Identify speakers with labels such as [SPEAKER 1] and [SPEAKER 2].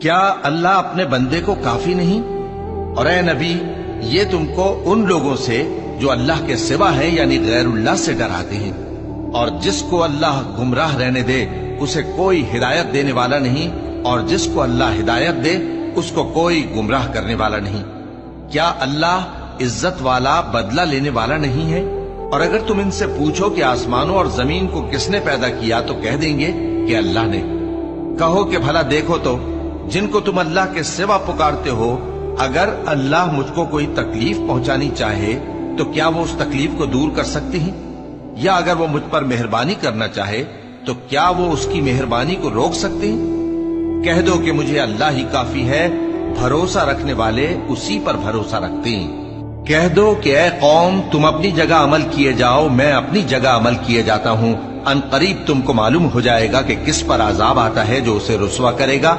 [SPEAKER 1] کیا اللہ اپنے بندے کو کافی نہیں؟ اور اے نبی، یہ تم کو ان لوگوں سے جو اللہ کے سوا ہیں یعنی غیر اللہ سے ڈراتے ہیں، اور جس کو اللہ گمراہ رہنے دے اسے کوئی ہدایت دینے والا نہیں، اور جس کو اللہ ہدایت دے اس کو کوئی گمراہ کرنے والا نہیں۔ کیا اللہ عزت والا بدلہ لینے والا نہیں ہے؟ اور اگر تم ان سے پوچھو کہ آسمانوں اور زمین کو کس نے پیدا کیا تو کہہ دیں گے کہ اللہ نے۔ کہو کہ بھلا دیکھو تو جن کو تم اللہ کے سوا پکارتے ہو، اگر اللہ مجھ کو کوئی تکلیف پہنچانی چاہے تو کیا وہ اس تکلیف کو دور کر سکتے ہیں؟ یا اگر وہ مجھ پر مہربانی کرنا چاہے تو کیا وہ اس کی مہربانی کو روک سکتے ہیں؟ کہہ دو کہ مجھے اللہ ہی کافی ہے، بھروسہ رکھنے والے اسی پر بھروسہ رکھتے ہیں۔ کہہ دو کہ اے قوم، تم اپنی جگہ عمل کیے جاؤ، میں اپنی جگہ عمل کیے جاتا ہوں، ان قریب تم کو معلوم ہو جائے گا کہ کس پر عذاب آتا ہے جو اسے رسوا کرے گا۔